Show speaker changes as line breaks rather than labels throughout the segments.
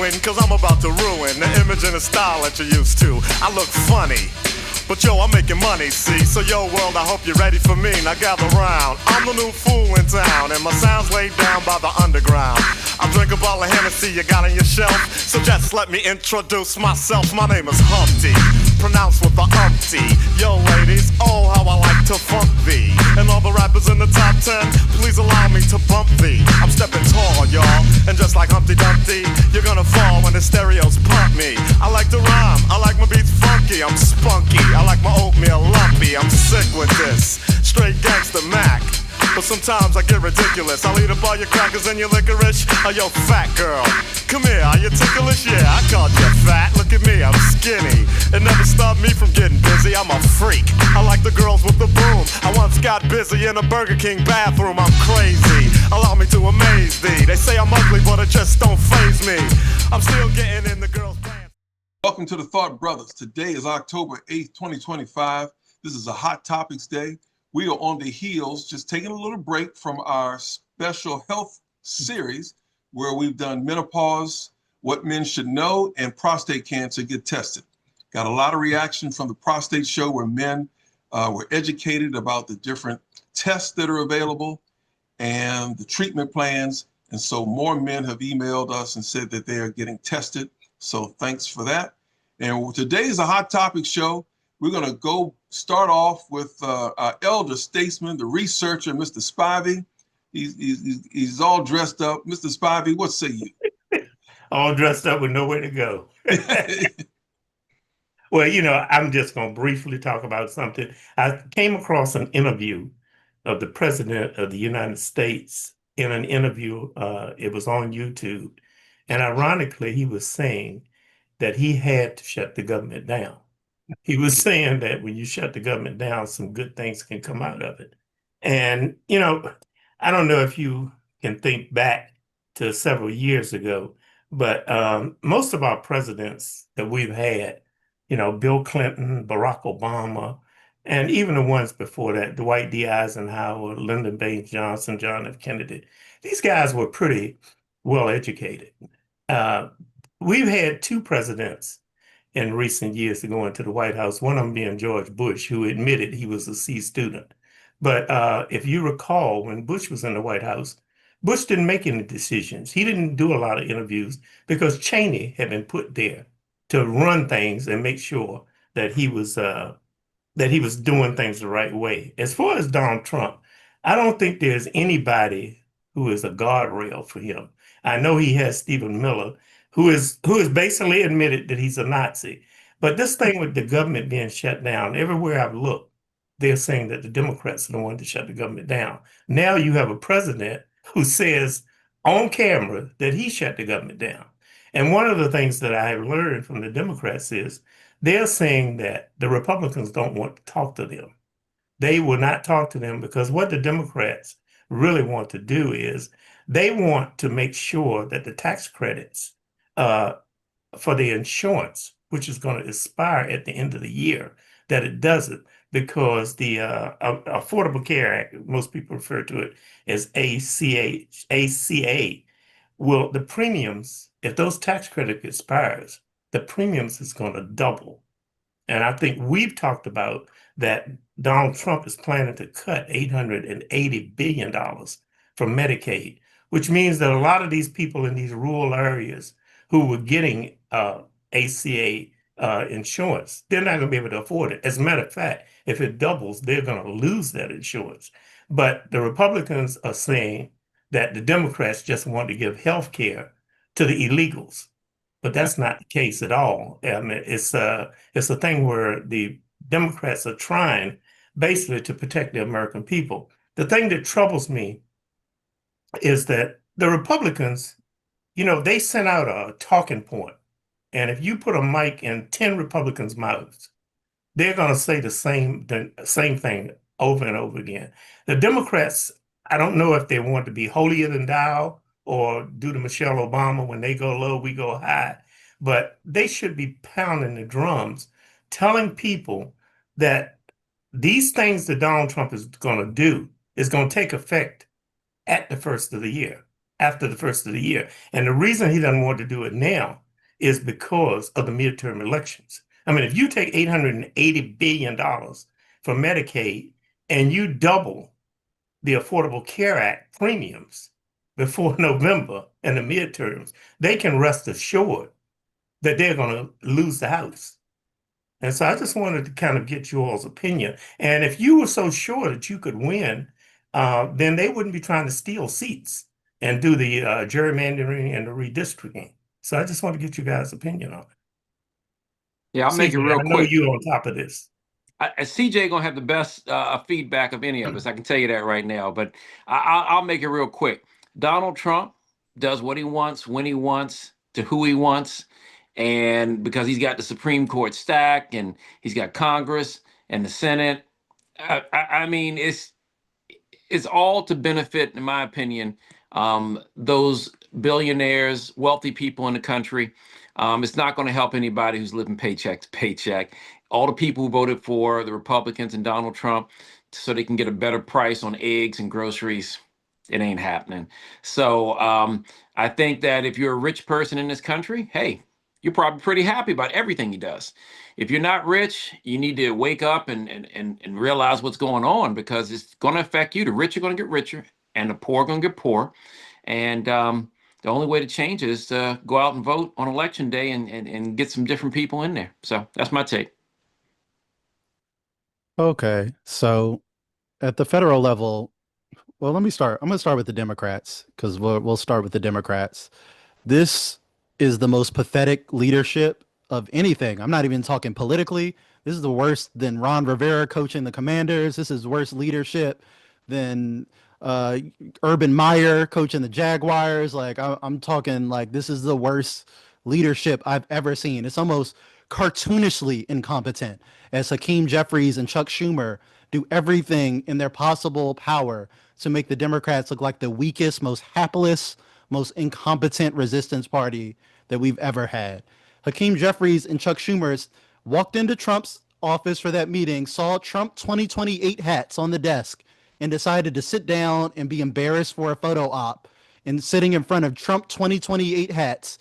waiting cause I'm about to ruin the image and the style that you're used to. I look funny, but yo, I'm making money, see? So yo, world, I hope you're ready for me. Now gather round. I'm the new fool in town, and my sound's laid down by the underground. I drink a bottle of Hennessy you got on your shelf, so just let me introduce myself. My name is Humpty, pronounced with the umpty. Yo, ladies, oh, how I like to funk thee. And all the rappers in the top 10, please allow me to bump thee. I'm stepping tall, y'all, and just like Humpty Dumpty, you're gonna fall when the stereos pump me. I like to rhyme, I like my beats funky, I'm spunky. I like my oatmeal lumpy, I'm sick with this straight gangster Mac. But sometimes I get ridiculous. I'll eat up all your crackers and your licorice. Oh, yo, fat girl, come here, are you ticklish? Yeah, I called you fat. Look at me, I'm skinny. It never stopped me from getting busy. I'm a freak. I like the girls with the boom. I once got busy in a Burger King bathroom. I'm crazy. Allow me to amaze thee. They say I'm ugly, but it just don't faze me. I'm still getting in the girls' pants.
Welcome to the Thought Brothers. Today is October 8th, 2025. This is a Hot Topics Day. We are on the heels, just taking a little break from our special health series where we've done menopause, what men should know, and prostate cancer get tested. Got a lot of reaction from the prostate show where men were educated about the different tests that are available and the treatment plans. And so more men have emailed us and said that they are getting tested. So thanks for that. And today is a Hot Topic show. We're going to go start off with our elder statesman, the researcher, Mr. Spivey. He's all dressed up. Mr. Spivey, what say you?
All dressed up with nowhere to go. Well, you know, I'm just going to briefly talk about something. I came across an interview of the President of the United States in an interview. It was on YouTube. And ironically, he was saying that he had to shut the government down. He was saying that when you shut the government down, some good things can come out of it. And, you know, I don't know if you can think back to several years ago, but most of our presidents that we've had, you know, Bill Clinton, Barack Obama, and even the ones before that, Dwight D. Eisenhower, Lyndon Baines Johnson, John F. Kennedy, these guys were pretty well educated. We've had two presidents in recent years to go into the White House, one of them being George Bush, who admitted he was a C student. But if you recall, when Bush was in the White House, Bush didn't make any decisions. He didn't do a lot of interviews because Cheney had been put there to run things and make sure that he was doing things the right way. As far as Donald Trump, I don't think there's anybody who is a guardrail for him. I know he has Stephen Miller, who is basically admitted that he's a Nazi. But this thing with the government being shut down, everywhere I've looked, they're saying that the Democrats are the ones to shut the government down. Now you have a president who says on camera that he shut the government down. And one of the things that I have learned from the Democrats is they're saying that the Republicans don't want to talk to them. They will not talk to them because what the Democrats really want to do is they want to make sure that the tax credits for the insurance, which is going to expire at the end of the year, that it doesn't, because the Affordable Care Act, most people refer to it as ACA, will the premiums, if those tax credit expires, the premiums is going to double. And I think we've talked about that Donald Trump is planning to cut $880 billion from Medicaid, which means that a lot of these people in these rural areas who were getting ACA insurance, they're not going to be able to afford it. As a matter of fact, if it doubles, they're going to lose that insurance. But the Republicans are saying that the Democrats just want to give health care to the illegals. But that's not the case at all. I mean, it's a thing where the Democrats are trying basically to protect the American people. The thing that troubles me is that the Republicans, you know, they sent out a talking point. And if you put a mic in 10 Republicans' mouths, they're going to say the same thing over and over again. The Democrats, I don't know if they want to be holier than thou or do the Michelle Obama, when they go low, we go high. But they should be pounding the drums, telling people that these things that Donald Trump is going to do is going to take effect at the first of the year. after the first of the year. And the reason he doesn't want to do it now is because of the midterm elections. I mean, if you take $880 billion from Medicaid and you double the Affordable Care Act premiums before November and the midterms, they can rest assured that they're going to lose the House. And so I just wanted to kind of get you all's opinion. And if you were so sure that you could win, then they wouldn't be trying to steal seats and do the gerrymandering and the redistricting. So I just want to get you guys' opinion on it.
Yeah, I'll make it
CJ,
real
I know
quick.
you on top of this.
CJ gonna have the best feedback of any of us. I can tell you that right now. But I'll make it real quick. Donald Trump does what he wants, when he wants, to who he wants, and because he's got the Supreme Court stacked and he's got Congress and the Senate. I mean, it's all to benefit, in my opinion, those billionaires, wealthy people in the country. It's not going to help anybody who's living paycheck to paycheck. All the people who voted for the Republicans and Donald Trump so they can get a better price on eggs and groceries, it ain't happening. So I think that if you're a rich person in this country, hey, you're probably pretty happy about everything he does. If you're not rich, you need to wake up and realize what's going on, because it's going to affect you. The rich are going to get richer and the poor are going to get poor. And the only way to change it is to go out and vote on election day and get some different people in there. So that's my take.
Okay, so at the federal level, well, let me start. I'm going to start with the Democrats because we'll start with the Democrats. This is the most pathetic leadership of anything. I'm not even talking politically. This is the worst than Ron Rivera coaching the Commanders. This is worse leadership than Urban Meyer coaching the Jaguars. Like I'm talking like this is the worst leadership I've ever seen. It's almost cartoonishly incompetent as Hakeem Jeffries and Chuck Schumer do everything in their possible power to make the Democrats look like the weakest, most hapless, most incompetent resistance party that we've ever had. Hakeem Jeffries and Chuck Schumer walked into Trump's office for that meeting, saw Trump 2028 hats on the desk, and decided to sit down and be embarrassed for a photo op and sitting in front of Trump 2028 hats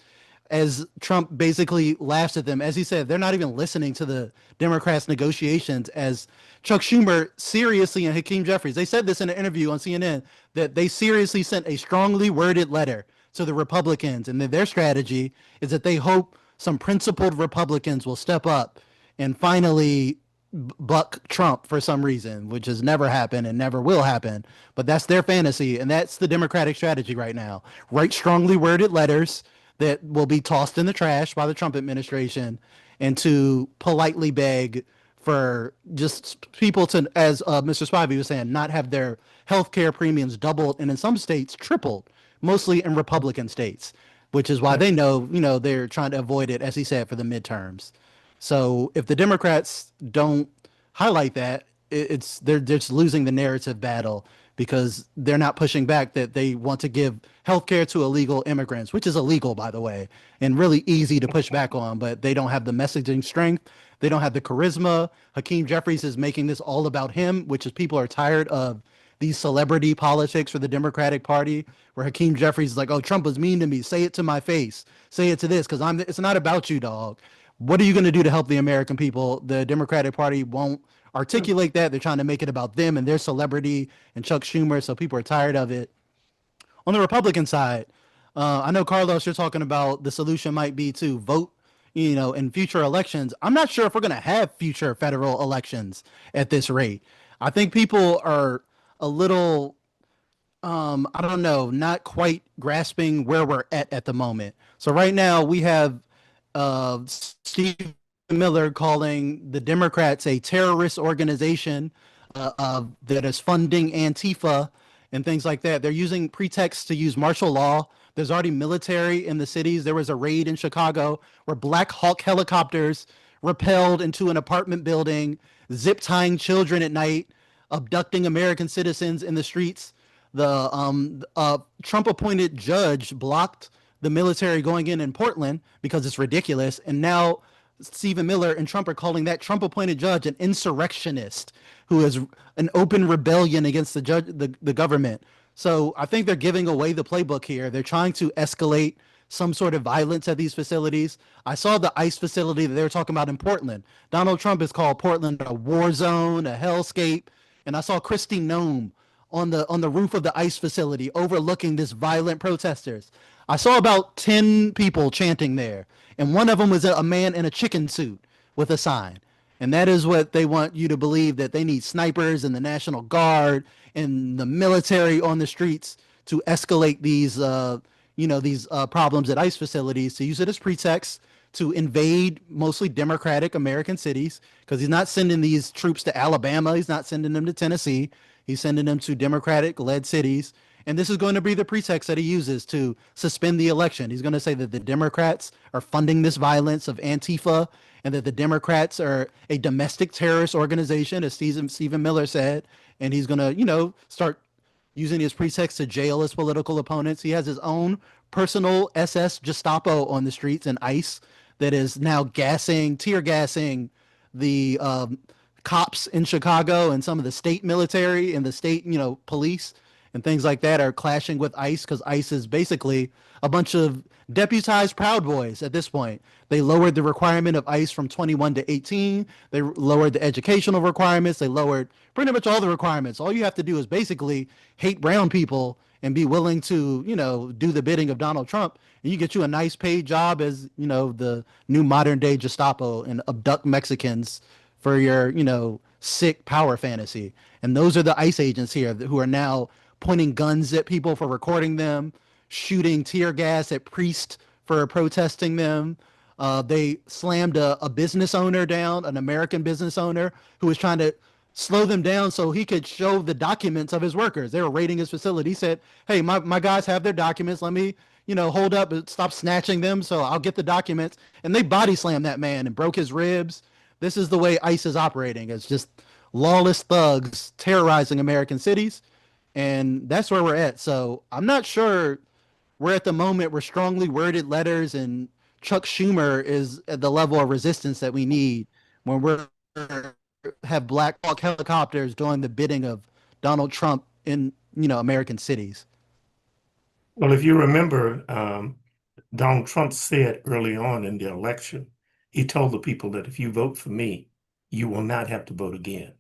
as Trump basically laughs at them. As he said, they're not even listening to the Democrats' negotiations, as Chuck Schumer seriously and Hakeem Jeffries, they said this in an interview on CNN, that they seriously sent a strongly worded letter to the Republicans, and that their strategy is that they hope some principled Republicans will step up and finally buck Trump for some reason, which has never happened and never will happen. But that's their fantasy, and that's the Democratic strategy right now. Write strongly worded letters that will be tossed in the trash by the Trump administration, and to politely beg for just people to, as Mr. Spivey was saying, not have their health care premiums doubled and in some states tripled, mostly in Republican states, which is why they know, they're trying to avoid it, as he said, for the midterms. So if the Democrats don't highlight that, they're just losing the narrative battle, because they're not pushing back that they want to give healthcare to illegal immigrants, which is illegal, by the way, and really easy to push back on, but they don't have the messaging strength. They don't have the charisma. Hakeem Jeffries is making this all about him, which is, people are tired of these celebrity politics for the Democratic Party, where Hakeem Jeffries is like, oh, Trump was mean to me. Say it to my face. Say it to this, because it's not about you, dog. What are you going to do to help the American people? The Democratic Party won't articulate that. They're trying to make it about them and their celebrity and Chuck Schumer, so people are tired of it. On the Republican side, I know, Carlos, you're talking about the solution might be to vote, in future elections. I'm not sure if we're going to have future federal elections at this rate. I think people are a little, I don't know, not quite grasping where we're at the moment. So right now we have Steve Miller calling the Democrats a terrorist organization that is funding Antifa and things like that. They're using pretexts to use martial law. There's already military in the cities. There was a raid in Chicago where Black Hawk helicopters rappelled into an apartment building, zip tying children at night, abducting American citizens in the streets. The Trump-appointed judge blocked the military going in Portland because it's ridiculous. And now Stephen Miller and Trump are calling that Trump-appointed judge an insurrectionist who is an open rebellion against the government. So I think they're giving away the playbook here. They're trying to escalate some sort of violence at these facilities. I saw the ICE facility that they were talking about in Portland. Donald Trump has called Portland a war zone, a hellscape. And I saw Christy Nome on the roof of the ICE facility overlooking this violent protesters. I saw about 10 people chanting there, and one of them was a man in a chicken suit with a sign. And that is what they want you to believe, that they need snipers and the National Guard and the military on the streets to escalate these problems at ICE facilities, to use it as pretext to invade mostly Democratic American cities, because he's not sending these troops to Alabama. He's not sending them to Tennessee. He's sending them to Democratic led cities. And this is going to be the pretext that he uses to suspend the election. He's going to say that the Democrats are funding this violence of Antifa, and that the Democrats are a domestic terrorist organization, as Stephen Miller said. And he's going to, start using his pretext to jail his political opponents. He has his own personal SS Gestapo on the streets and ICE that is now tear gassing the cops in Chicago, and some of the state military and the state, police and things like that are clashing with ICE, because ICE is basically a bunch of deputized Proud Boys at this point. They lowered the requirement of ICE from 21 to 18. They lowered the educational requirements. They lowered pretty much all the requirements. All you have to do is basically hate brown people and be willing to, do the bidding of Donald Trump. And you get you a nice paid job as, the new modern day Gestapo, and abduct Mexicans for your, sick power fantasy. And those are the ICE agents here who are now pointing guns at people for recording them, shooting tear gas at priests for protesting them. They slammed a business owner down, an American business owner who was trying to slow them down so he could show the documents of his workers. They were raiding his facility. He said, hey, my guys have their documents. Let me, hold up and stop snatching them so I'll get the documents. And they body slammed that man and broke his ribs. This is the way ICE is operating. It's just lawless thugs terrorizing American cities. And that's where we're at. So I'm not sure we're at the moment where strongly worded letters and Chuck Schumer is at the level of resistance that we need when we're have Black Hawk helicopters doing the bidding of Donald Trump in, American cities.
Well, if you remember, Donald Trump said early on in the election, he told the people that if you vote for me, you will not have to vote again.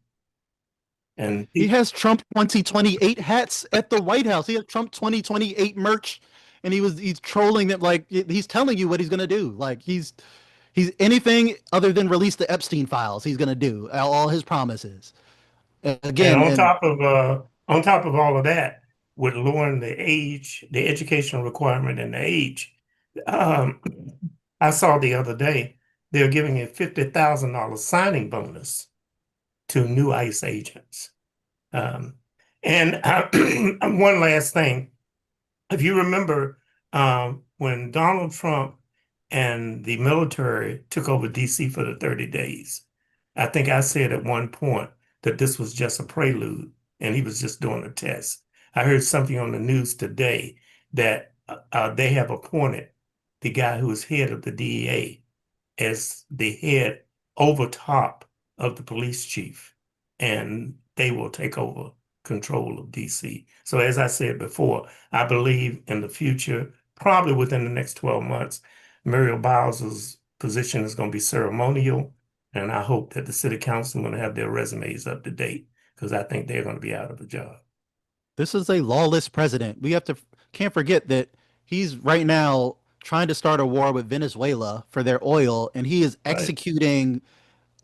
And
he has Trump 2028 hats at the White House. He has Trump 2028 merch, and he's trolling them, like he's telling you what he's going to do. Like he's anything other than release the Epstein files, he's going to do all his promises. Again,
and on top of all of that, with lowering the age, the educational requirement and the age, I saw the other day they're giving a $50,000 signing bonus to new ICE agents. And one last thing, if you remember, when Donald Trump and the military took over DC for the 30 days, I think I said at one point that this was just a prelude and he was just doing a test. I heard something on the news today that they have appointed the guy who is head of the DEA as the head over top of the police chief, and they will take over control of DC. So as I said before, I believe in the future, probably within the next 12 months, Muriel Bowser's position is going to be ceremonial, and I hope that the city council is going to have their resumes up to date, because I think they're going to be out of a job.
This is a lawless president. Can't forget that he's right now trying to start a war with Venezuela for their oil, and he is executing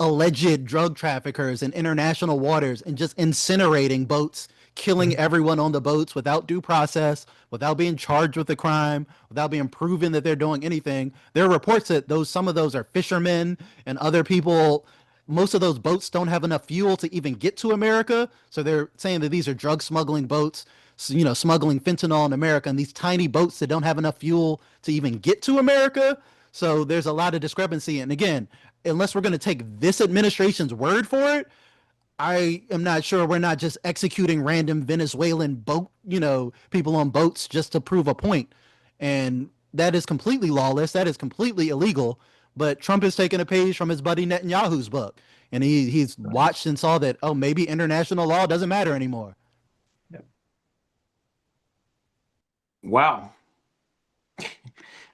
alleged drug traffickers in international waters and just incinerating boats, killing everyone on the boats without due process, without being charged with a crime, without being proven that they're doing anything. There are reports that some of those are fishermen and other people. Most of those boats don't have enough fuel to even get to America. So they're saying that these are drug smuggling boats, smuggling fentanyl in America, and these tiny boats that don't have enough fuel to even get to America. So there's a lot of discrepancy. And again, unless we're going to take this administration's word for it, I am not sure we're not just executing random Venezuelan boat, people on boats just to prove a point. And that is completely lawless. That is completely illegal. But Trump has taken a page from his buddy Netanyahu's book, and he's watched and saw that, maybe international law doesn't matter anymore.
Wow.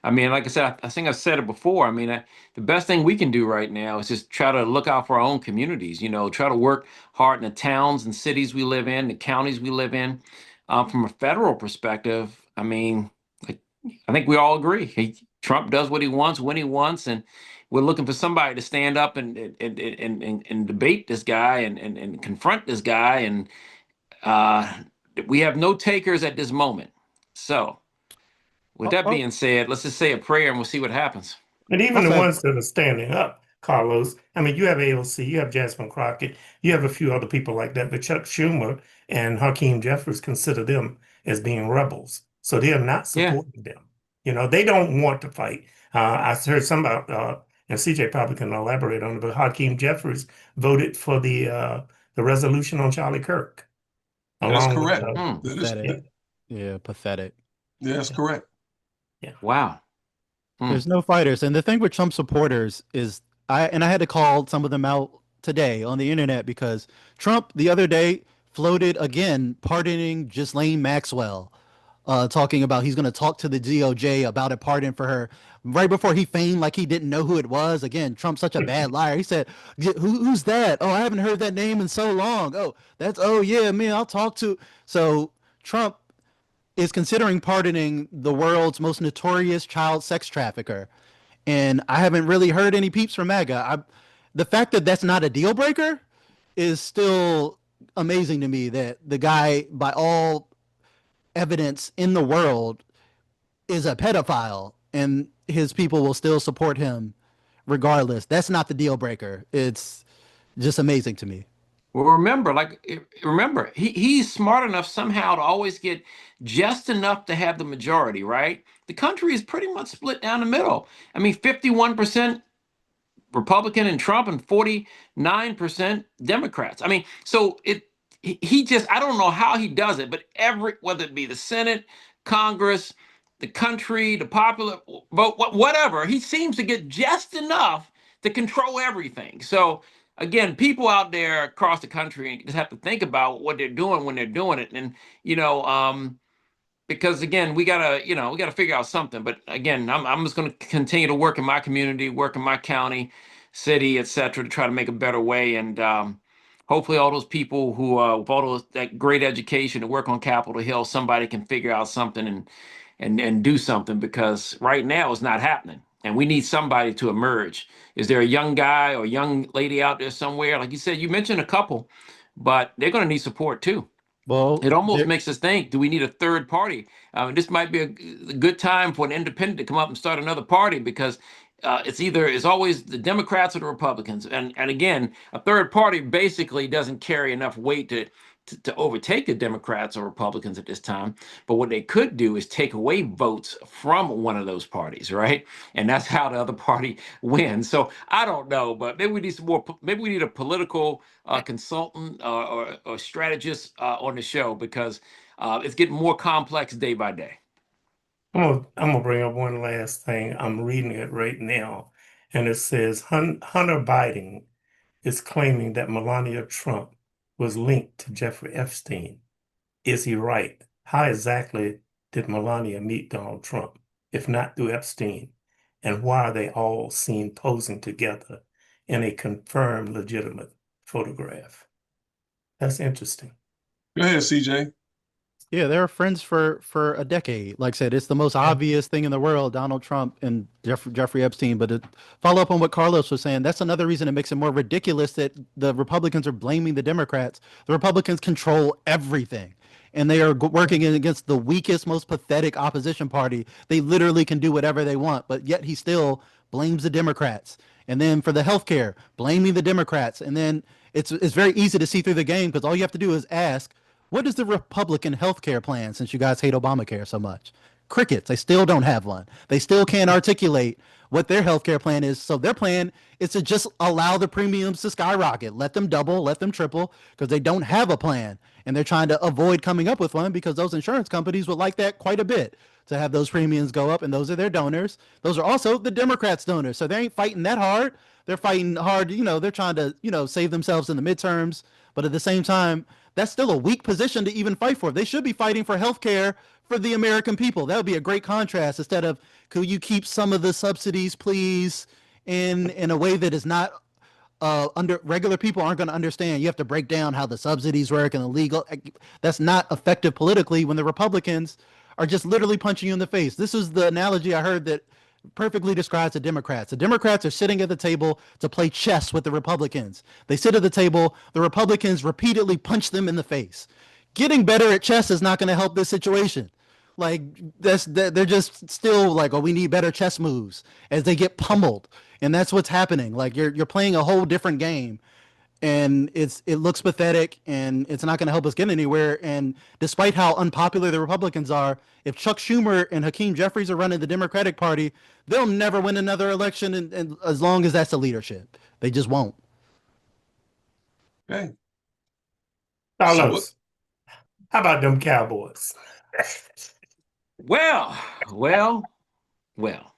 I mean, like I said, I think I've said it before. I mean, the best thing we can do right now is just try to look out for our own communities. Try to work hard in the towns and cities we live in, the counties we live in. From a federal perspective, I mean, like, I think we all agree. Trump does what he wants when he wants, and we're looking for somebody to stand up and debate this guy and confront this guy. And uh, we have no takers at this moment. So. With that being said, let's just say a prayer and we'll see what happens.
And even the ones that are standing up, Carlos, I mean, you have AOC, you have Jasmine Crockett, you have a few other people like that, but Chuck Schumer and Hakeem Jeffries consider them as being rebels. So they are not supporting them. They don't want to fight. I heard some about, and CJ probably can elaborate on it, but Hakeem Jeffries voted for the resolution on Charlie Kirk.
That's correct.
Yeah, pathetic.
Yeah, that's correct.
Yeah. Wow.
There's no fighters. And the thing with Trump supporters is I had to call some of them out today on the internet because Trump the other day floated again pardoning Ghislaine Maxwell, talking about he's going to talk to the DOJ about a pardon for her right before he feigned like he didn't know who it was. Again, Trump's such a bad liar. He said, who's that? Oh, I haven't heard that name in so long. Oh yeah, man, I'll talk to. So Trump is considering pardoning the world's most notorious child sex trafficker. And I haven't really heard any peeps from MAGA. The fact that that's not a deal breaker is still amazing to me, that the guy, by all evidence in the world, is a pedophile and his people will still support him regardless. That's not the deal breaker. It's just amazing to me.
Well, remember, he's smart enough somehow to always get just enough to have the majority, right? The country is pretty much split down the middle. I mean, 51% Republican and Trump and 49% Democrats. I mean, so he just, I don't know how he does it, but whether it be the Senate, Congress, the country, the popular vote, whatever, he seems to get just enough to control everything. So again, people out there across the country just have to think about what they're doing when they're doing it. And, because again, we gotta figure out something. But again, I'm just going to continue to work in my community, work in my county, city, etc., to try to make a better way. And hopefully all those people who with all that great education to work on Capitol Hill, somebody can figure out something and do something, because right now it's not happening. And we need somebody to emerge. Is there a young guy or young lady out there somewhere? Like you said, you mentioned a couple, but they're going to need support too.
Well,
it almost makes us think, do we need a third party? This might be a good time for an independent to come up and start another party, because it's always the Democrats or the Republicans. And again, a third party basically doesn't carry enough weight to overtake the Democrats or Republicans at this time. But what they could do is take away votes from one of those parties, right? And that's how the other party wins. So I don't know, but maybe we need some more. Maybe we need a political consultant or strategist on the show, because it's getting more complex day by day.
I'm gonna bring up one last thing. I'm reading it right now, and it says Hunter Biden is claiming that Melania Trump was linked to Jeffrey Epstein. Is he right? How exactly did Melania meet Donald Trump, if not through Epstein? And why are they all seen posing together in a confirmed legitimate photograph? That's interesting.
Go ahead, CJ.
Yeah, they're friends for a decade. Like I said, it's the most obvious thing in the world, Donald Trump and Jeffrey Epstein. But to follow up on what Carlos was saying, that's another reason it makes it more ridiculous that the Republicans are blaming the Democrats. The Republicans control everything, and they are working against the weakest, most pathetic opposition party. They literally can do whatever they want, but yet he still blames the Democrats. And then for the healthcare, blaming the Democrats. And then it's very easy to see through the game, because all you have to do is ask, what is the Republican healthcare plan, since you guys hate Obamacare so much? Crickets. They still don't have one. They still can't articulate what their healthcare plan is. So their plan is to just allow the premiums to skyrocket, let them double, let them triple, because they don't have a plan. And they're trying to avoid coming up with one, because those insurance companies would like that quite a bit, to have those premiums go up. And those are their donors. Those are also the Democrats' donors. So they ain't fighting that hard. They're fighting hard. They're trying to, save themselves in the midterms. But at the same time, that's still a weak position to even fight for. They should be fighting for health care for the American people. That would be a great contrast instead of, could you keep some of the subsidies, please, in a way that is not under regular people aren't going to understand. You have to break down how the subsidies work and the legal. That's not effective politically when the Republicans are just literally punching you in the face. This is the analogy I heard that perfectly describes the Democrats. The Democrats are sitting at the table to play chess with the Republicans. They sit at the table, the Republicans repeatedly punch them in the face. Getting better at chess is not going to help this situation. Like they're just still like, oh, we need better chess moves as they get pummeled, and that's what's happening. Like you're playing a whole different game, and it looks pathetic, and it's not going to help us get anywhere. And despite how unpopular the Republicans are, if Chuck Schumer and Hakeem Jeffries are running the Democratic Party, they'll never win another election, and as long as that's the leadership, they just won't.
Okay.
Carlos, how about them Cowboys?
Well, well, well.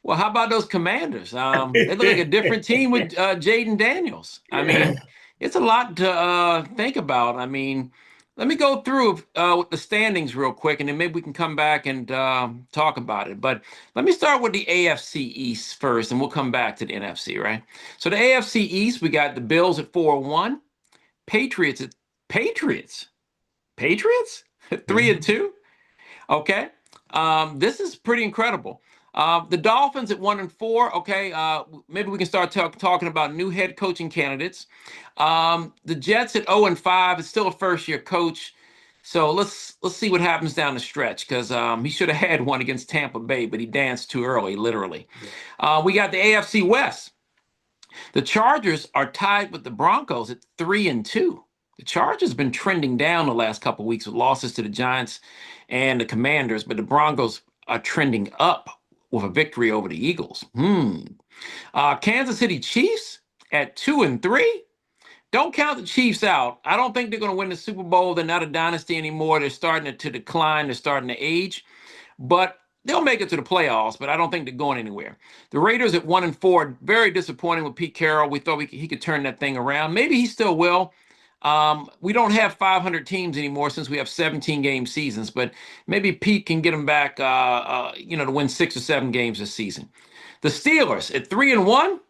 Well, how about those Commanders? They look like a different team with Jaden Daniels. I mean, it's a lot to think about. I mean, let me go through with the standings real quick, and then maybe we can come back and talk about it. But let me start with the AFC East first, and we'll come back to the NFC, right? So the AFC East, we got the Bills at 4-1, Patriots 3-2. Okay, this is pretty incredible. The Dolphins at 1-4. Okay, maybe we can start talking about new head coaching candidates. The Jets at 0-5. It's still a first-year coach, so let's see what happens down the stretch, because he should have had one against Tampa Bay, but he danced too early, literally. We got the AFC West. The Chargers are tied with the Broncos at 3-2. The Chargers have been trending down the last couple of weeks with losses to the Giants and the Commanders, but the Broncos are trending up with a victory over the Eagles. Kansas City Chiefs at 2-3. Don't count the Chiefs out. I don't think they're going to win the Super Bowl. They're not a dynasty anymore. They're starting to decline. They're starting to age. But they'll make it to the playoffs, but I don't think they're going anywhere. The Raiders at 1-4. Very disappointing with Pete Carroll. We thought he could turn that thing around. Maybe he still will. We don't have 500 teams anymore since we have 17-game seasons, but maybe Pete can get them back, to win 6 or 7 games this season. The Steelers at 3-1.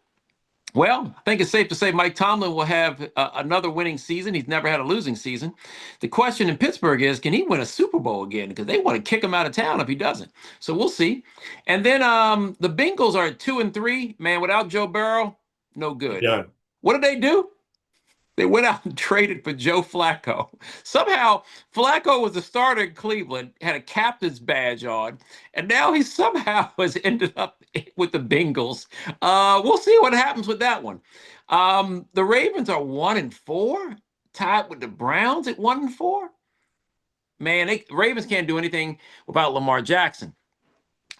Well, I think it's safe to say Mike Tomlin will have another winning season. He's never had a losing season. The question in Pittsburgh is, can he win a Super Bowl again? Because they want to kick him out of town if he doesn't. So we'll see. And then the Bengals are at 2-3. Man, without Joe Burrow, no good.
Yeah.
What did they do? They went out and traded for Joe Flacco. Somehow, Flacco was the starter in Cleveland, had a captain's badge on, and now he somehow has ended up with the Bengals. We'll see what happens with that one. The Ravens are 1-4, tied with the Browns at 1-4. Man, Ravens can't do anything without Lamar Jackson.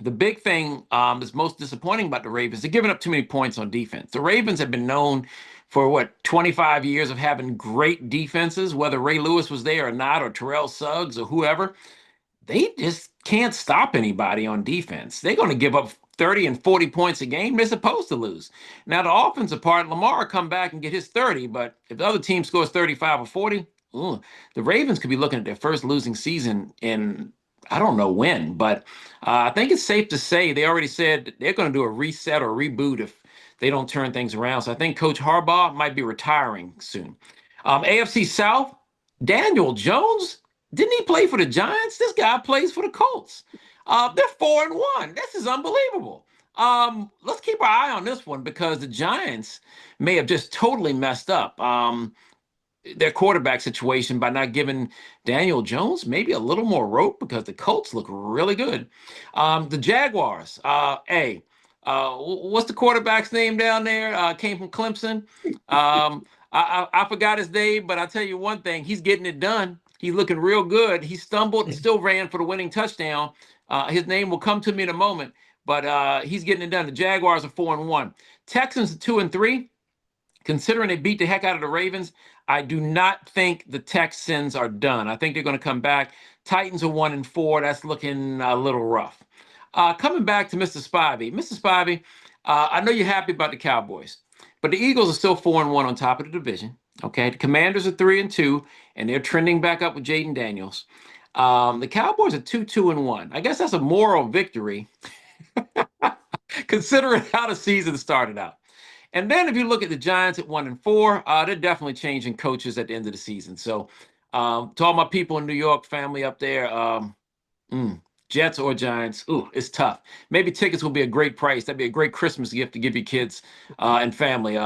The big thing that's most disappointing about the Ravens, they're giving up too many points on defense. The Ravens have been known for 25 years of having great defenses, whether Ray Lewis was there or not, or Terrell Suggs or whoever. They just can't stop anybody on defense. They're going to give up 30 and 40 points a game. They're supposed to lose. Now, the offensive part, Lamar come back and get his 30, but if the other team scores 35 or 40, the Ravens could be looking at their first losing season in I don't know when, but I think it's safe to say they already said they're going to do a reset or reboot if they don't turn things around. So I think Coach Harbaugh might be retiring soon. AFC South, Daniel Jones, didn't he play for the Giants? This guy plays for the Colts. They're 4-1. This is unbelievable. Let's keep our eye on this one because the Giants may have just totally messed up their quarterback situation by not giving Daniel Jones maybe a little more rope because the Colts look really good. The Jaguars, what's the quarterback's name down there? Came from Clemson. I forgot his name, but I'll tell you one thing. He's getting it done. He's looking real good. He stumbled and still ran for the winning touchdown. His name will come to me in a moment, but he's getting it done. The Jaguars are 4-1. Texans are 2-3. Considering they beat the heck out of the Ravens, I do not think the Texans are done. I think they're going to come back. Titans are 1-4. That's looking a little rough. Coming back to Mr. Spivey. Mr. Spivey, I know you're happy about the Cowboys, but the Eagles are still 4-1 on top of the division. Okay, the Commanders are 3-2, and they're trending back up with Jaden Daniels. The Cowboys are 2-1. I guess that's a moral victory, considering how the season started out. And then if you look at the Giants at 1-4, they're definitely changing coaches at the end of the season. So to all my people in New York, family up there, Jets or Giants, it's tough. Maybe tickets will be a great price. That'd be a great Christmas gift to give your kids and family.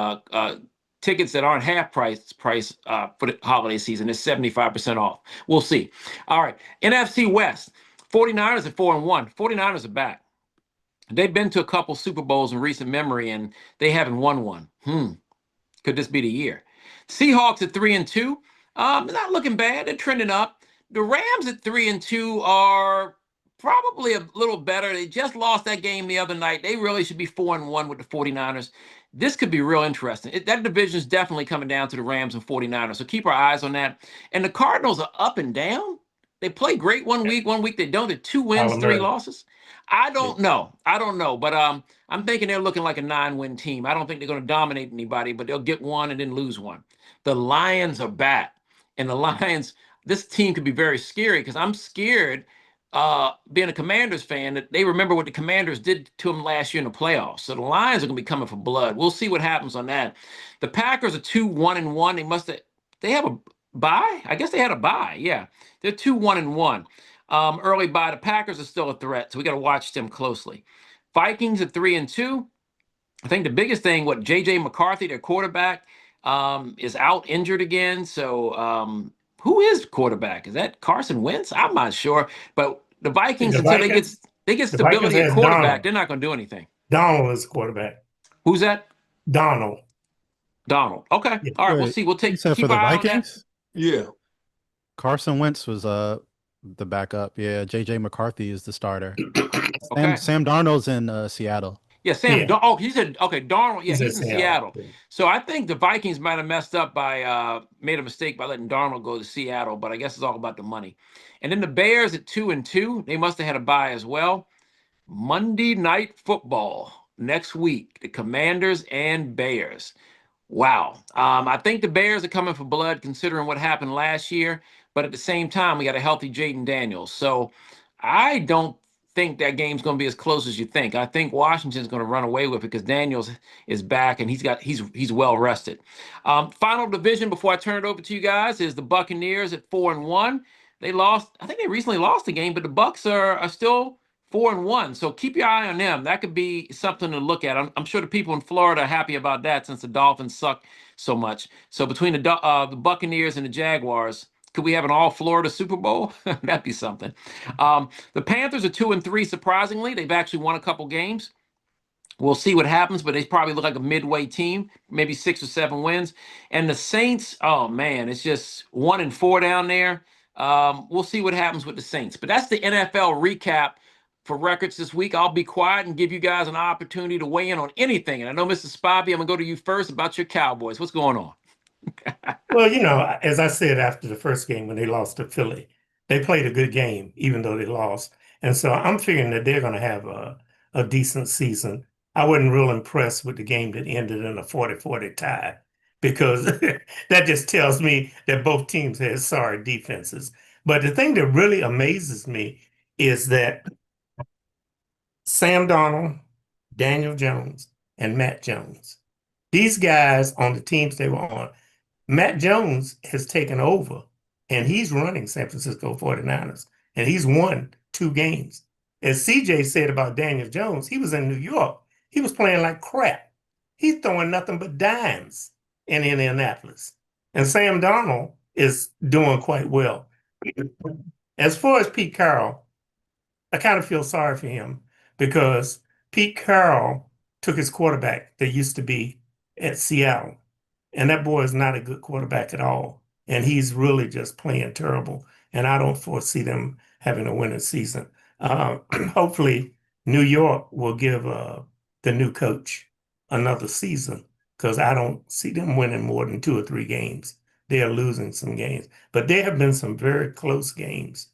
Tickets that aren't half price for the holiday season is 75% off. We'll see. All right, NFC West, 49ers at 4-1. 49ers are back. They've been to a couple Super Bowls in recent memory, and they haven't won one. Could this be the year? Seahawks at 3-2. Not looking bad. They're trending up. The Rams at 3-2 are probably a little better. They just lost that game the other night. They really should be 4-1 with the 49ers. This could be real interesting. That division is definitely coming down to the Rams and 49ers. So keep our eyes on that. And the Cardinals are up and down. They play great one week they don't. They're 2 wins, 3 losses. I don't know. But I'm thinking they're looking like a 9-win team. I don't think they're going to dominate anybody, but they'll get one and then lose one. The Lions are back. And the Lions, this team could be very scary because I'm scared, being a Commanders fan, that they remember what the Commanders did to them last year in the playoffs. So the Lions are going to be coming for blood. We'll see what happens on that. The Packers are 2-1-1. They have a bye? I guess they had a bye. Yeah. They're 2-1-1. Early bye. The Packers are still a threat, so we got to watch them closely. Vikings at 3-2. I think the biggest thing, J.J. McCarthy, their quarterback, is out injured again. So who is quarterback? Is that Carson Wentz? I'm not sure. But the Vikings, until they get stability at quarterback, they're not going to do anything.
Donald is quarterback.
Who's that?
Donald.
Okay.
Yeah.
All right. We'll see. We'll keep
for the Vikings.
Yeah.
Carson Wentz was the backup. Yeah, J.J. McCarthy is the starter.
Okay.
Sam Darnold's in Seattle.
Yeah, Sam. Yeah. He said, okay, Darnold. Yeah, he's in Seattle.
Yeah.
So I think the Vikings might have messed up made a mistake by letting Darnold go to Seattle, but I guess it's all about the money. And then the Bears at 2-2, they must have had a bye as well. Monday Night Football next week, the Commanders and Bears. Wow. I think the Bears are coming for blood considering what happened last year, but at the same time, we got a healthy Jaden Daniels. So I don't think that game's going to be as close as you think. I think Washington's going to run away with it because Daniels is back and he's well rested. Final division before I turn it over to you guys is the Buccaneers at 4-1. They lost. I think they recently lost the game, but the Bucs are still 4-1. So keep your eye on them. That could be something to look at. I'm sure the people in Florida are happy about that since the Dolphins suck so much. So between the Buccaneers and the Jaguars, could we have an all-Florida Super Bowl? That'd be something. The Panthers are 2-3, surprisingly. They've actually won a couple games. We'll see what happens, but they probably look like a midway team, maybe 6 or 7 wins. And the Saints, oh, man, it's just 1-4 down there. We'll see what happens with the Saints. But that's the NFL recap for records this week. I'll be quiet and give you guys an opportunity to weigh in on anything. And I know, Mr. Spivey, I'm going to go to you first about your Cowboys. What's going on?
Well, as I said after the first game when they lost to Philly, they played a good game, even though they lost. And so I'm figuring that they're going to have a decent season. I wasn't real impressed with the game that ended in a 40-40 tie because that just tells me that both teams had sorry defenses. But the thing that really amazes me is that Sam Darnold, Daniel Jones, and Matt Jones, these guys on the teams they were on, Matt Jones has taken over, and he's running San Francisco 49ers, and he's won 2 games. As CJ said about Daniel Jones, he was in New York. He was playing like crap. He's throwing nothing but dimes in Indianapolis. And Sam Darnold is doing quite well. As far as Pete Carroll, I kind of feel sorry for him because Pete Carroll took his quarterback that used to be at Seattle. And that boy is not a good quarterback at all. And he's really just playing terrible. And I don't foresee them having a winning season. Hopefully, New York will give the new coach another season because I don't see them winning more than 2 or 3 games. They are losing some games. But there have been some very close games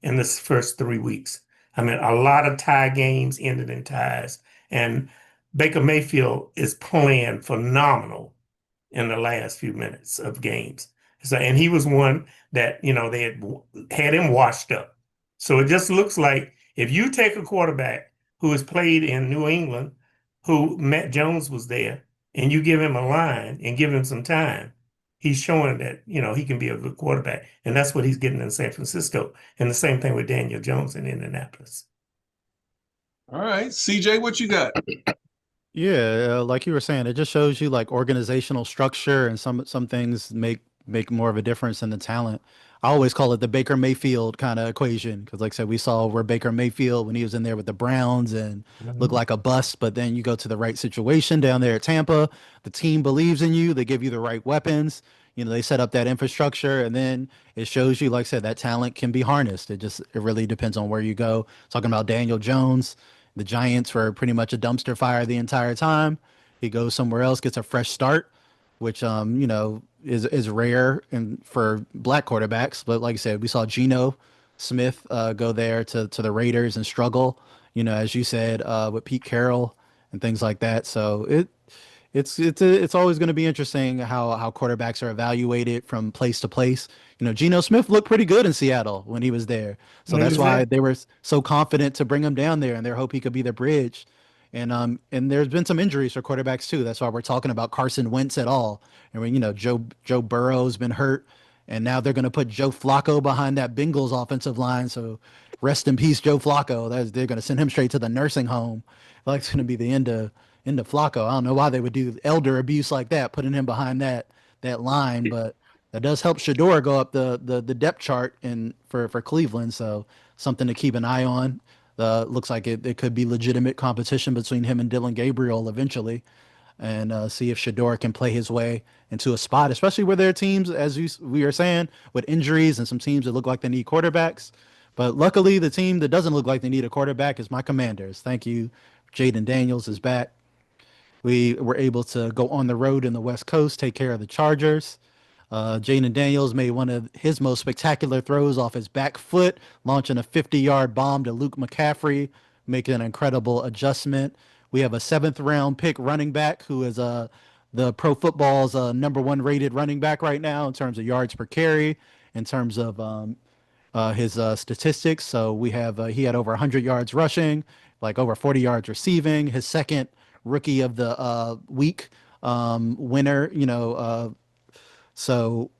in this first 3 weeks. I mean, a lot of tie games ended in ties. And Baker Mayfield is playing phenomenal. in the last few minutes of games. So, and he was one that, they had him washed up. So it just looks like if you take a quarterback who has played in New England, who Matt Jones was there, and you give him a line and give him some time, he's showing that, he can be a good quarterback. And that's what he's getting in San Francisco. And the same thing with Daniel Jones in Indianapolis.
All right, CJ, what you got?
Yeah, like you were saying, it just shows you like organizational structure, and some things make more of a difference than the talent. I always call it the Baker Mayfield kind of equation because, like I said, we saw where Baker Mayfield when he was in there with the Browns and looked like a bust, but then you go to the right situation down there at Tampa, the team believes in you, they give you the right weapons, they set up that infrastructure, and then it shows you, like I said, that talent can be harnessed. It really depends on where you go. Talking about Daniel Jones. The Giants were pretty much a dumpster fire the entire time. He goes somewhere else, gets a fresh start, which is rare and for black quarterbacks. But like I said, we saw Geno Smith go there to the Raiders and struggle. As you said, with Pete Carroll and things like that. So it's always going to be interesting how quarterbacks are evaluated from place to place. Geno Smith looked pretty good in Seattle when he was there, so that's why they were so confident to bring him down there, and they hope he could be the bridge. And there's been some injuries for quarterbacks too. That's why we're talking about Carson Wentz at all. And when Joe Burrow's been hurt, and now they're going to put Joe Flacco behind that Bengals offensive line. So rest in peace, Joe Flacco. They're going to send him straight to the nursing home. Like it's going to be the end of Flacco. I don't know why they would do elder abuse like that, putting him behind that line, but that does help Shador go up the depth chart for Cleveland. So something to keep an eye on. Looks like it could be legitimate competition between him and Dylan Gabriel eventually, and see if Shador can play his way into a spot, especially where there are teams, as we are saying, with injuries and some teams that look like they need quarterbacks. But luckily, the team that doesn't look like they need a quarterback is my Commanders. Thank you. Jaden Daniels is back. We were able to go on the road in the West Coast, take care of the Chargers. Jaden Daniels made one of his most spectacular throws off his back foot, launching a 50-yard bomb to Luke McCaffrey, making an incredible adjustment. We have a 7th-round pick running back who is the Pro Football's #1 rated running back right now in terms of yards per carry, in terms of his statistics. So we have he had over 100 yards rushing, like over 40 yards receiving. His second rookie of the week winner, so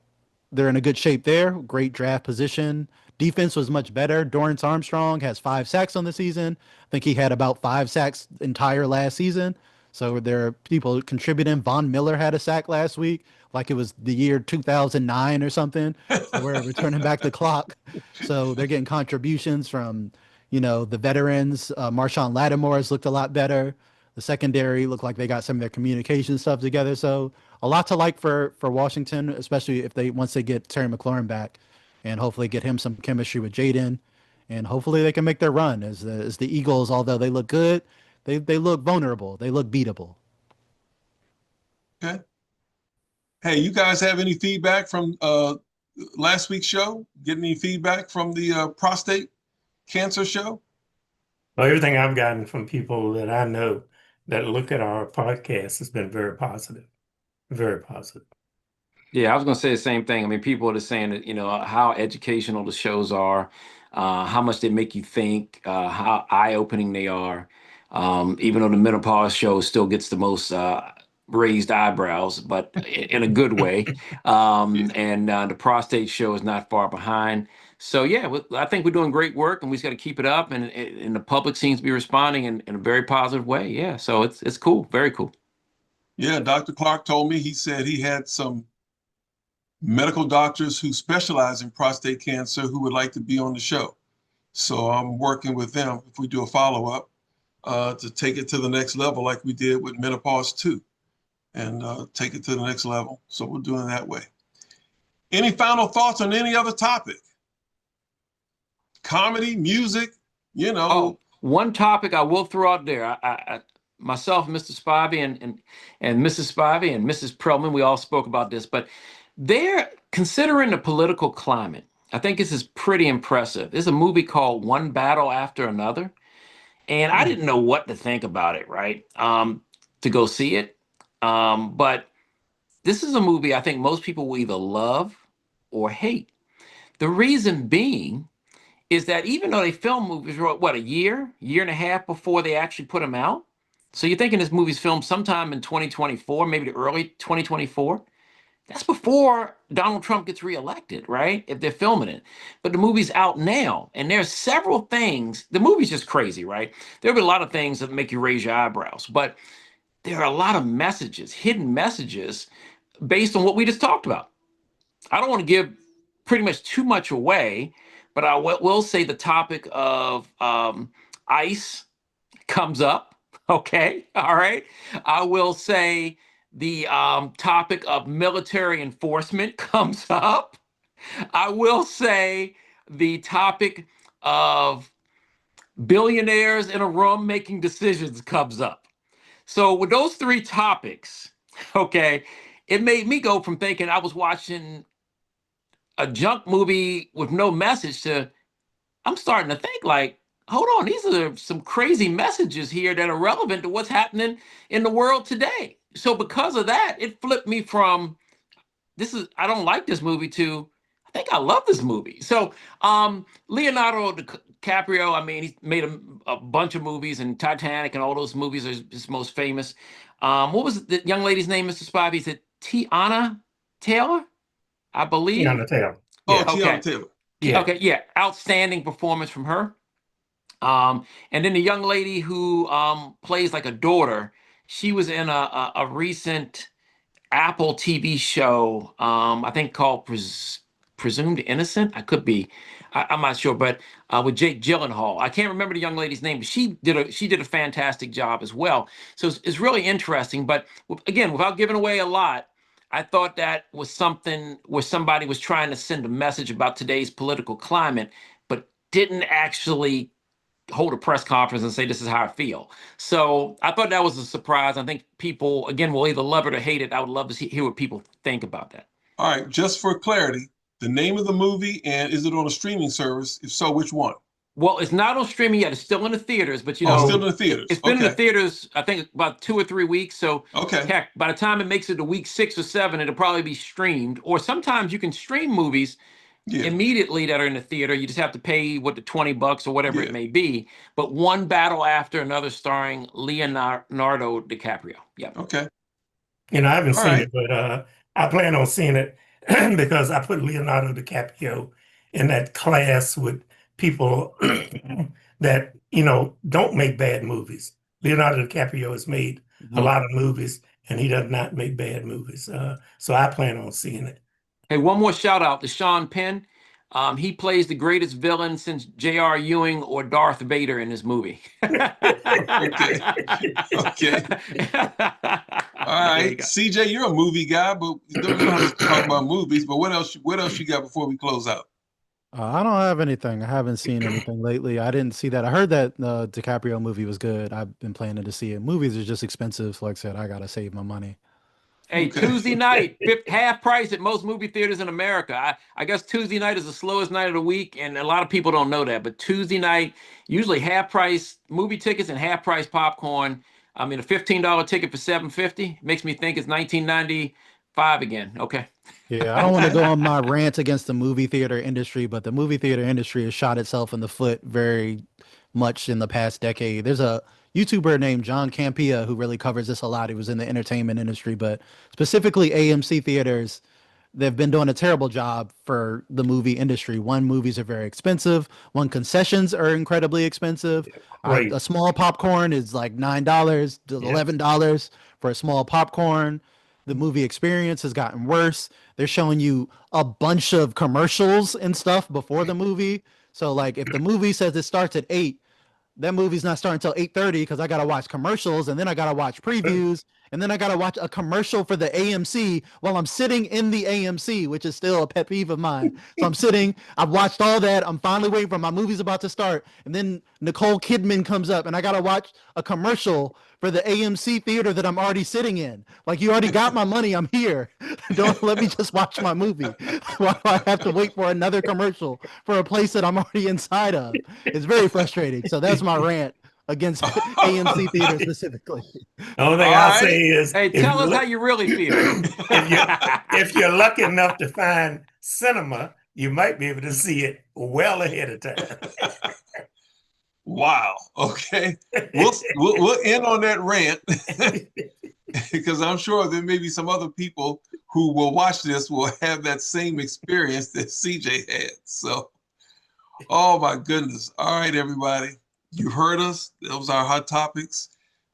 they're in a good shape there. Great draft position. Defense was much better. Dorrance Armstrong has 5 sacks on the season. I think he had about 5 sacks entire last season. So there are people contributing. Von Miller had a sack last week, like it was the year 2009 or something. So we're returning back the clock. So they're getting contributions from, the veterans. Marshawn Lattimore has looked a lot better. The secondary looked like they got some of their communication stuff together. So a lot to like for Washington, especially if once they get Terry McLaurin back, and hopefully get him some chemistry with Jaden, and hopefully they can make their run. As the Eagles, although they look good, they look vulnerable. They look beatable.
Okay. Hey, you guys have any feedback from last week's show? Get any feedback from the prostate cancer show?
Well, everything I've gotten from people that I know that look at our podcast has been very positive. Very positive.
Yeah, I was going to say the same thing. I mean, people are saying that, how educational the shows are, how much they make you think, how eye-opening they are. Even though the menopause show still gets the most raised eyebrows, but in a good way. And the prostate show is not far behind. So, yeah, I think we're doing great work, and we just got to keep it up. And the public seems to be responding in a very positive way. Yeah, so it's cool. Very cool.
Yeah, Dr. Clark told me, he said he had some medical doctors who specialize in prostate cancer who would like to be on the show. So I'm working with them, if we do a follow-up, to take it to the next level like we did with menopause 2, and take it to the next level. So we're doing it that way. Any final thoughts on any other topic? Comedy, music,
Oh, one topic I will throw out there. I myself, Mr. Spivey, and Mrs. Spivey and Mrs. Perlman, we all spoke about this, but they're considering the political climate. I think this is pretty impressive. There's a movie called One Battle After Another, and I didn't know what to think about it, right? To go see it. But this is a movie I think most people will either love or hate. The reason being is that even though they film movies, what, a year and a half before they actually put them out. So you're thinking this movie's filmed sometime in 2024, maybe the early 2024. That's before Donald Trump gets reelected, right? If they're filming it. But the movie's out now, and there's several things. The movie's just crazy, right? There'll be a lot of things that make you raise your eyebrows, but there are a lot of messages, hidden messages, based on what we just talked about. I don't want to give pretty much too much away, but I will say the topic of ICE comes up. Okay, all right. I will say the topic of military enforcement comes up. I will say the topic of billionaires in a room making decisions comes up. So with those three topics, okay, it made me go from thinking I was watching a junk movie with no message to I'm starting to think like, hold on, these are some crazy messages here that are relevant to what's happening in the world today. So because of that, it flipped me from I don't like this movie to I think I love this movie. So Leonardo DiCaprio, I mean, he's made a bunch of movies, and Titanic and all those movies are his most famous. What was the young lady's name, Mr. Spivey? Is it Tiana Taylor? I believe.
Tiana Taylor.
Oh,
Yeah.
Tiana Taylor.
Yeah.
Okay, yeah, outstanding performance from her. And then the young lady who plays like a daughter, she was in a recent Apple TV show, I think called Presumed Innocent. I could be, I'm not sure, but with Jake Gyllenhaal. I can't remember the young lady's name, but she did a fantastic job as well. So it's really interesting. But again, without giving away a lot, I thought that was something where somebody was trying to send a message about today's political climate, but didn't actually hold a press conference and say, this is how I feel. So I thought that was a surprise. I think people, again, will either love it or hate it. I would love to hear what people think about that.
All right, just for clarity, the name of the movie, and is it on a streaming service? If so, which one?
Well, it's not on streaming yet. It's still in the theaters, but you know,
still in the theaters.
It's been in the theaters, I think, about 2 or 3 weeks. So heck, by the time it makes it to week 6 or 7, it'll probably be streamed. Or sometimes you can stream movies immediately that are in the theater. You just have to pay the $20 or whatever it may be. But one battle after another, starring Leonardo DiCaprio. Yeah.
Okay.
You know, I haven't seen it, but I plan on seeing it because I put Leonardo DiCaprio in that class with people that, you know, don't make bad movies. Leonardo DiCaprio has made a lot of movies, and he does not make bad movies. So I plan on seeing it.
Hey, one more shout out to Sean Penn. He plays the greatest villain since J.R. Ewing or Darth Vader in this movie.
Okay. All right. CJ, you're a movie guy, but you don't know how to talk about movies. But what else you got before we close out?
I don't have anything. I haven't seen anything lately. I didn't see that. I heard that the DiCaprio movie was good. I've been planning to see it. Movies are just expensive. Like I said, I got to save my money.
Hey, Tuesday night, half price at most movie theaters in America. I guess Tuesday night is the slowest night of the week, and a lot of people don't know that. But Tuesday night, usually half price movie tickets and half price popcorn. I mean, a $15 ticket for $7.50 makes me think it's 1995 again. Okay.
Yeah, I don't want to go on my rant against the movie theater industry, but the movie theater industry has shot itself in the foot very much in the past decade. There's a YouTuber named John Campea who really covers this a lot. He was in the entertainment industry, but specifically AMC theaters, they've been doing a terrible job for the movie industry. One, movies are very expensive. One, concessions are incredibly expensive.
Right.
A small popcorn is like $9 to $11 for a small popcorn. The movie experience has gotten worse. They're showing you a bunch of commercials and stuff before the movie. So like if the movie says it starts at 8, that movie's not starting until 8:30 because I got to watch commercials, and then I got to watch previews, and then I got to watch a commercial for the AMC while I'm sitting in the AMC, which is still a pet peeve of mine. So I'm sitting, I've watched all that. I'm finally waiting for my movie's about to start. And then Nicole Kidman comes up and I got to watch a commercial for the AMC theater that I'm already sitting in. Like, you already got my money. I'm here. Don't let me just watch my movie. Why do I have to wait for another commercial for a place that I'm already inside of? It's very frustrating. So that's my rant against AMC theater specifically.
The only thing I'll say is,
Hey, tell us how you really feel.
if you're lucky enough to find cinema, you might be able to see it well ahead of time.
Wow. Okay. We'll end on that rant because I'm sure there may be some other people who will watch this will have that same experience that CJ had. So, oh my goodness. All right, everybody. You heard us. Those are our hot topics.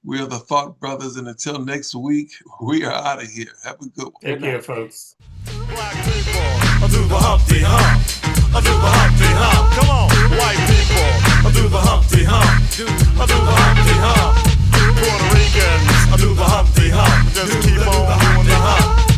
We are the Thought Brothers, and until next week, we are out of here. Have a good one.
Take care, folks.
Black people, I do the Humpty Hump. I do the Humpty Hump. Come on, white people, I do the Humpty Hump. I do the Humpty Hump. Puerto Ricans, I do the Humpty Hump. Just keep on doing the hump.